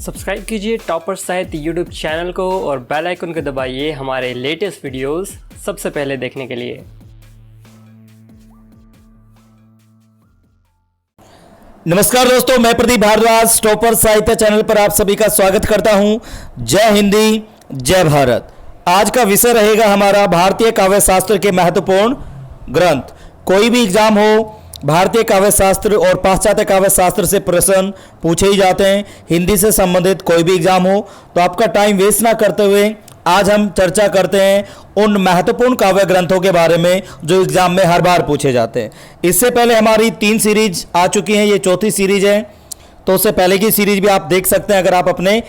Subscribe कीजिए topper साहित्य YouTube channel को और बेल आइकन को दबाइए हमारे लेटेस्ट वीडियोस सबसे पहले देखने के लिए। नमस्कार दोस्तों, मैं प्रदीप भारद्वाज टॉपर साहित्य चैनल पर आप सभी का स्वागत करता हूं। जय हिंदी, जय भारत। आज का विषय रहेगा हमारा भारतीय काव्य शास्त्र के महत्वपूर्ण ग्रंथ। कोई भी एग्जाम हो, भारतीय काव्य शास्त्र और पाश्चात्य काव्य शास्त्र से प्रश्न पूछे ही जाते हैं। हिंदी से संबंधित कोई भी एग्जाम हो तो आपका टाइम वेस्ट ना करते हुए आज हम चर्चा करते हैं उन महत्वपूर्ण काव्य ग्रंथों के बारे में जो एग्जाम में हर बार पूछे जाते हैं। इससे पहले हमारी 3 सीरीज आ चुकी हैं, ये चौथी सीरीज है, तो उससे पहले की सीरीज भी आप देख सकते हैं अगर आप अपने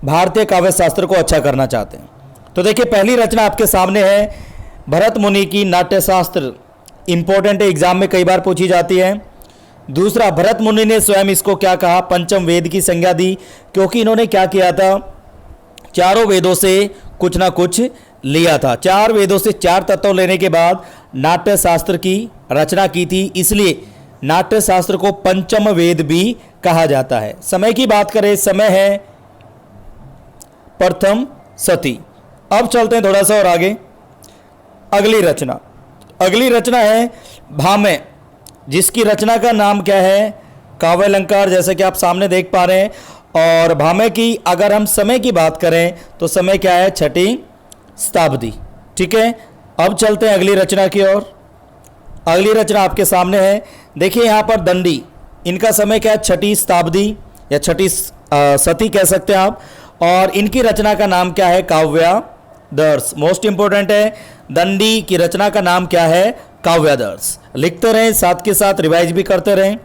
भारतीय काव्य शास्त्र को अच्छा करना चाहते हैं। तो देखिए, पहली रचना आपके सामने है भरत मुनि की नाट्यशास्त्र। इंपॉर्टेंट है, एग्जाम में कई बार पूछी जाती है। दूसरा, भरत मुनि ने स्वयं इसको क्या कहा, पंचम वेद की संज्ञा दी, क्योंकि इन्होंने क्या किया था, चारों वेदों से कुछ ना कुछ लिया था। 4 वेदों से 4 तत्व लेने के बाद नाट्य शास्त्र की रचना की थी, इसलिए नाट्य शास्त्र को पंचम वेद भी कहा जाता है। समय की बात करें, समय है प्रथम सती। अब चलते हैं थोड़ा सा और आगे। अगली रचना है भामह, जिसकी रचना का नाम क्या है, काव्यालंकार, जैसे कि आप सामने देख पा रहे हैं। और भामह की अगर हम समय की बात करें तो समय क्या है, 6ठी शताब्दी। ठीक है, अब चलते हैं अगली रचना की ओर। अगली रचना आपके सामने है, देखिए यहाँ पर दंडी, इनका समय क्या है, 6ठी शताब्दी या 6ठी सती कह सकते हैं आप। और इनकी रचना का नाम क्या है, काव्यादर्श। मोस्ट इंपोर्टेंट है, दंडी की रचना का नाम क्या है, काव्यादर्श। लिखते रहें, साथ के साथ रिवाइज भी करते रहें।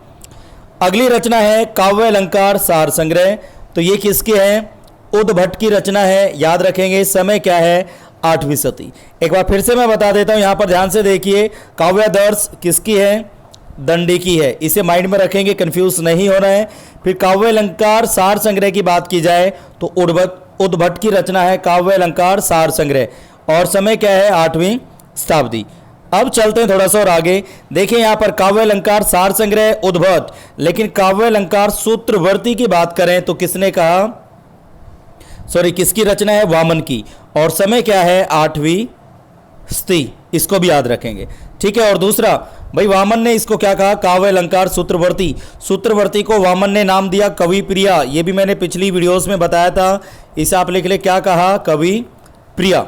अगली रचना है काव्यालंकार सार संग्रह। तो ये किसकी है, उद्भट की रचना है, याद रखेंगे। समय क्या है, 8वीं सदी। एक बार फिर से मैं बता देता हूं, यहां पर ध्यान से देखिए, काव्यादर्श किसकी है, दंडी की है, इसे माइंड में रखेंगे, कंफ्यूज नहीं होना है। फिर काव्यालंकार सार संग्रह की बात की जाए तो उद्भट की रचना है काव्यालंकार सार संग्रह, और समय क्या है, 8वीं शताब्दी। अब चलते हैं थोड़ा सा और आगे। देखिए यहाँ पर काव्यालंकार सार संग्रह, उद्भट, लेकिन काव्यालंकार सूत्रवर्ती की बात करें तो किसने कहा, किसकी रचना है, वामन की, और समय क्या है, 8वीं शती। इसको भी याद रखेंगे, ठीक है। और दूसरा, भाई वामन ने इसको क्या कहा, काव्यालंकार सूत्रवर्ती। सूत्रवर्ती को वामन ने नाम दिया कवि प्रिया, ये भी मैंने पिछली वीडियोस में बताया था। इसे आप लिख ले, क्या कहा, कवि प्रिया।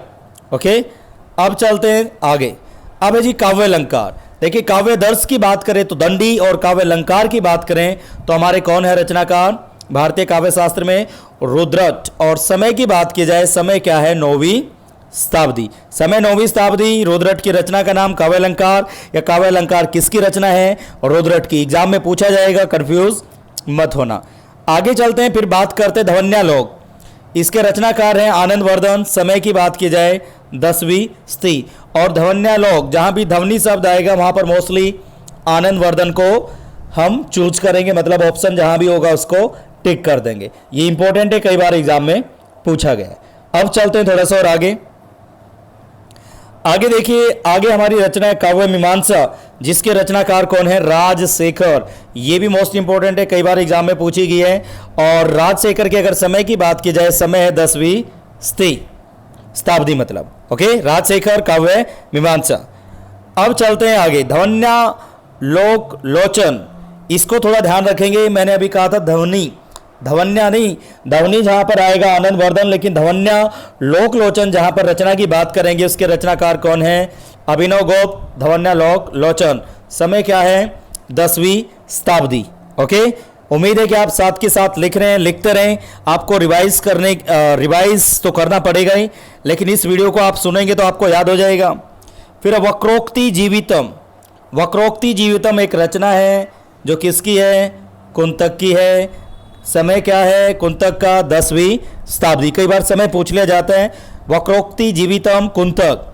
ओके, अब चलते हैं आगे। अब है जी काव्यालंकार। देखिए, काव्यादर्श की बात करें तो दंडी, और काव्यालंकार की बात करें तो हमारे कौन है रचनाकार भारतीय काव्य शास्त्र में, रुद्रट। और समय की बात की जाए, समय क्या है, 9वीं शताब्दी। समय 9वीं शताब्दी। रुद्रट की रचना का नाम काव्यालंकार, या काव्यालंकार किसकी रचना है, रुद्रट की। एग्जाम में पूछा जाएगा, कंफ्यूज मत होना। आगे चलते हैं, फिर बात करते हैं धवन्यालोक। इसके रचनाकार हैं आनंदवर्धन। समय की बात की जाए 10वीं शती। और धवन्यालोक, जहां भी ध्वनि शब्द आएगा वहां पर मोस्टली आनंदवर्धन को हम चूज करेंगे, मतलब ऑप्शन जहां भी होगा उसको टिक कर देंगे। ये इंपॉर्टेंट है, कई बार एग्जाम में पूछा गया है। अब चलते हैं थोड़ा सा और आगे। आगे देखिए, आगे हमारी रचना है काव्य मीमांसा, जिसके रचनाकार कौन है, राजशेखर। ये भी मोस्ट इंपॉर्टेंट है, कई बार एग्जाम में पूछी गई है। और राजशेखर के अगर समय की बात की जाए, समय है 10वीं शताब्दी, मतलब ओके। राजशेखर काव्य मीमांसा। अब चलते हैं आगे, धवन्यालोक लोचन। इसको थोड़ा ध्यान रखेंगे, मैंने अभी कहा था ध्वनि, धवन्या नहीं, ध्वनि जहां पर आएगा आनंदवर्धन, लेकिन धवन्यालोक लोचन जहां पर रचना की बात करेंगे उसके रचनाकार कौन है, अभिनव गोप। धवन्यालोक लोचन, समय क्या है, 10वीं शताब्दी। ओके, उम्मीद है कि आप साथ के साथ लिख रहे हैं, लिखते रहें। आपको रिवाइज तो करना पड़ेगा ही, लेकिन इस वीडियो को आप सुनेंगे तो आपको याद हो जाएगा। फिर वक्रोक्ति जीवितम। वक्रोक्ति जीवितम एक रचना है जो किसकी है, कुंतक की है। समय क्या है, कुंतक का 10वीं शताब्दी। कई बार समय पूछ लिया जाता है, वक्रोक्ति जीवितम कुंतक।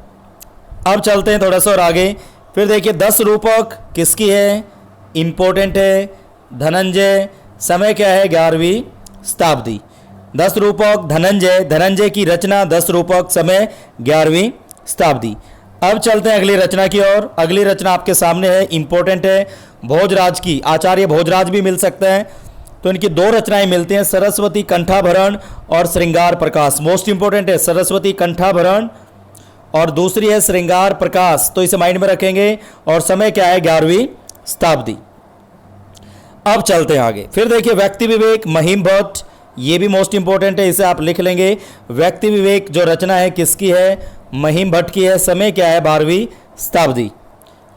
अब चलते हैं थोड़ा सा और आगे। फिर देखिए, 10 रूपक किसकी है, इंपॉर्टेंट है, धनंजय। समय क्या है, 11वीं शताब्दी। 10 रूपक धनंजय की रचना 10 रूपक, समय 11वीं शताब्दी। अब चलते हैं अगली रचना की ओर। अगली रचना आपके सामने है, इंपॉर्टेंट है, भोजराज की। आचार्य भोजराज भी मिल सकते हैं। तो इनकी दो रचनाएं मिलती हैं, सरस्वती कंठाभरण और श्रृंगार प्रकाश। मोस्ट इंपॉर्टेंट है सरस्वती कंठाभरण और दूसरी है श्रृंगार प्रकाश, तो इसे माइंड में रखेंगे। और समय क्या है 11वीं शताब्दी। अब चलते हैं आगे। फिर देखिए व्यक्ति विवेक महिम भट्ट, ये भी मोस्ट इंपॉर्टेंट है, इसे आप लिख लेंगे। व्यक्ति विवेक जो रचना है किसकी है? महिम भट्ट की है। समय क्या है 12वीं शताब्दी।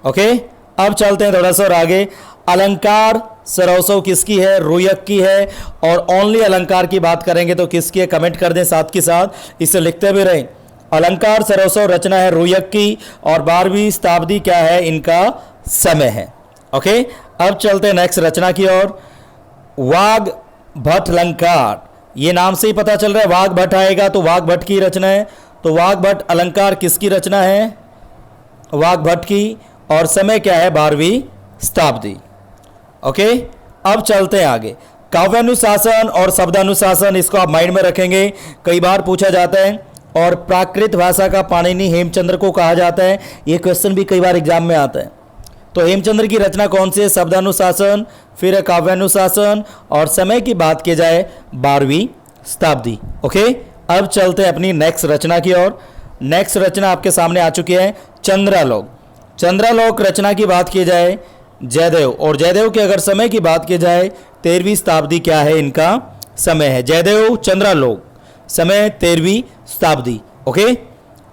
ओके, अब चलते हैं थोड़ा सा और आगे। अलंकार सरौसव किसकी है? रुयक की है। और ओनली अलंकार की बात करेंगे तो किसकी है? कमेंट कर दें साथ के साथ, इसे लिखते भी रहें। अलंकार सरौसव रचना है रुयक की और 12वीं शताब्दी क्या है इनका समय है। ओके, अब चलते हैं नेक्स्ट रचना की ओर। वाग भट्ट अलंकार, ये नाम से ही पता चल रहा है वाग भट्ट आएगा तो वाग भट्ट की रचना है। तो वाग भट्ट अलंकार किसकी रचना है? वाग भट्ट की। और समय क्या है 12वीं शताब्दी। ओके, अब चलते हैं आगे। काव्यानुशासन और शब्दानुशासन, इसको आप माइंड में रखेंगे, कई बार पूछा जाता है। और प्राकृत भाषा का पाणिनि हेमचंद्र को कहा जाता है, ये क्वेश्चन भी कई बार एग्जाम में आता है। तो हेमचंद्र की रचना कौन सी है? शब्दानुशासन, फिर काव्यानुशासन, और समय की बात की जाए 12वीं शताब्दी। ओके, अब चलते हैं अपनी नेक्स्ट रचना की ओर। नेक्स्ट रचना आपके सामने आ चुकी है चंद्रालोक। चंद्रालोक रचना की बात की जाए जयदेव, और जयदेव के अगर समय की बात की जाए 13वीं शताब्दी क्या है इनका समय है। जयदेव चंद्रालोक, समय 13वीं शताब्दी। ओके,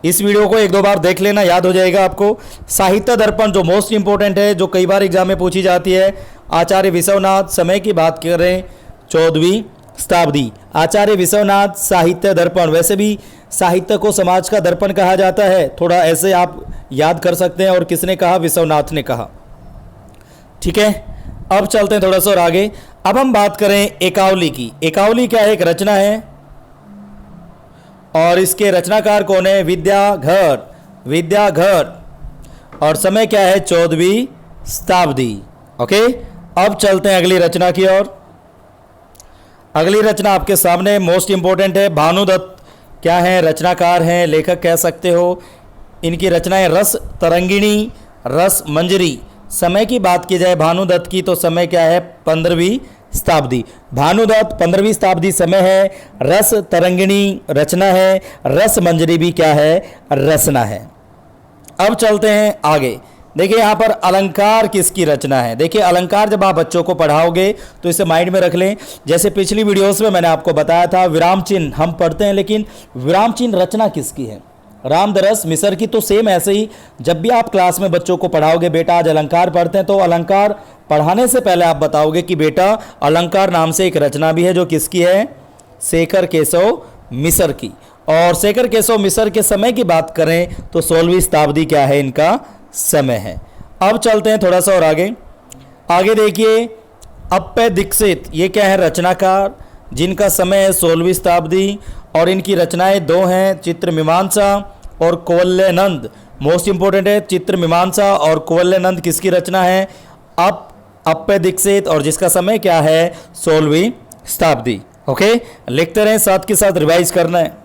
इस वीडियो को एक दो बार देख लेना, याद हो जाएगा आपको। साहित्य दर्पण जो मोस्ट इंपॉर्टेंट है, जो कई बार एग्जाम में पूछी जाती है, आचार्य विश्वनाथ, समय की बात करें 14वीं शताब्दी। आचार्य विश्वनाथ साहित्य दर्पण, वैसे भी साहित्य को समाज का दर्पण कहा जाता है, थोड़ा ऐसे आप याद कर सकते हैं। और किसने कहा? विश्वनाथ ने कहा। ठीक है, अब चलते हैं थोड़ा सा और आगे। अब हम बात करें एकावली की। एकावली क्या है? एक रचना है और इसके रचनाकार कौन है? विद्याधर। विद्याधर, और समय क्या है 14वीं शताब्दी। ओके, अब चलते हैं अगली रचना की ओर। अगली रचना आपके सामने मोस्ट इंपॉर्टेंट है। भानुदत्त क्या है? रचनाकार हैं, लेखक कह सकते हो। इनकी रचनाएं रस तरंगिणी, रस मंजरी। समय की बात की जाए भानुदत्त की तो समय क्या है 15वीं शताब्दी। भानुदत्त 15वीं शताब्दी समय है। रस तरंगिणी रचना है, रस मंजरी भी क्या है? रचना है। अब चलते हैं आगे। देखिए यहाँ पर अलंकार किसकी रचना है? देखिए अलंकार जब आप बच्चों को पढ़ाओगे तो इसे माइंड में रख लें। जैसे पिछली वीडियोस में मैंने आपको बताया था विराम चिन्ह हम पढ़ते हैं, लेकिन विराम चिन्ह रचना किसकी है? रामदरस मिसर की। तो सेम ऐसे ही जब भी आप क्लास में बच्चों को पढ़ाओगे, बेटा आज अलंकार पढ़ते हैं, तो अलंकार पढ़ाने से पहले आप बताओगे कि बेटा अलंकार नाम से एक रचना भी है जो किसकी है? शेखर केशव मिसर की। और शेखर केशव मिसर के समय की बात करें तो 16वीं शताब्दी क्या है इनका समय है। अब चलते हैं थोड़ा सा और आगे। आगे देखिए अप्पय दीक्षित, ये क्या है? रचनाकार, जिनका समय है 16वीं शताब्दी। और इनकी रचनाएं दो हैं, चित्रमीमांसा और कौवल्यानंद। मोस्ट इंपॉर्टेंट है चित्रमीमांसा और कौवल्यानंद किसकी रचना है? अप्पय दीक्षित, और जिसका समय क्या है 16वीं शताब्दी। ओके, लिखते रहें, साथ के साथ रिवाइज करना है।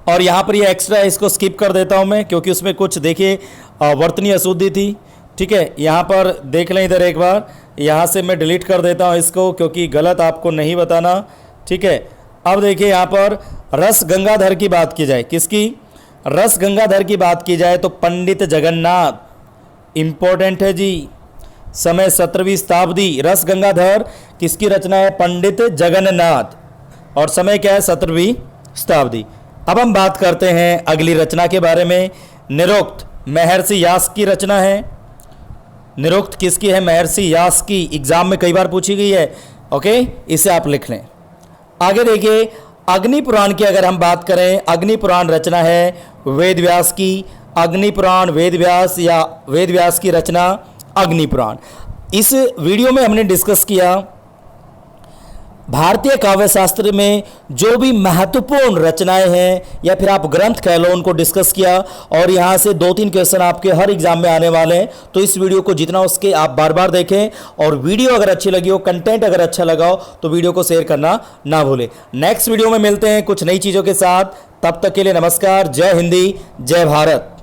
और यहाँ पर ये एक्स्ट्रा है, इसको स्किप कर देता हूँ मैं, क्योंकि उसमें कुछ देखिए वर्तनीय अशुद्धि थी। ठीक है, यहाँ पर देख लें इधर एक बार, यहाँ से मैं डिलीट कर देता हूँ इसको, क्योंकि गलत आपको नहीं बताना। ठीक है, अब देखिए यहाँ पर रस गंगाधर की बात की जाए, किसकी? रस गंगाधर की बात की जाए तो पंडित जगन्नाथ इंपॉर्टेंट है जी। समय 17वीं शताब्दी। रस गंगाधर किसकी रचना है? पंडित जगन्नाथ। और समय क्या है 17वीं शताब्दी। अब हम बात करते हैं अगली रचना के बारे में। निरुक्त महर्षि यास्क की रचना है। निरुक्त किसकी है? महर्षि यास्क की। एग्जाम में कई बार पूछी गई है। ओके, इसे आप लिख लें। आगे देखिए अग्नि पुराण की अगर हम बात करें, अग्नि पुराण रचना है वेद व्यास की। अग्नि पुराण वेद व्यास या वेद व्यास की रचना अग्नि पुराण। इस वीडियो में हमने डिस्कस किया भारतीय काव्य शास्त्र में जो भी महत्वपूर्ण रचनाएं हैं या फिर आप ग्रंथ कह लो, उनको डिस्कस किया। और यहाँ से 2-3 क्वेश्चन आपके हर एग्जाम में आने वाले हैं। तो इस वीडियो को जितना उसके आप बार बार देखें, और वीडियो अगर अच्छी लगी हो, कंटेंट अगर अच्छा लगा हो, तो वीडियो को शेयर करना ना भूलें। नेक्स्ट वीडियो में मिलते हैं कुछ नई चीज़ों के साथ। तब तक के लिए नमस्कार। जय हिंदी, जय भारत।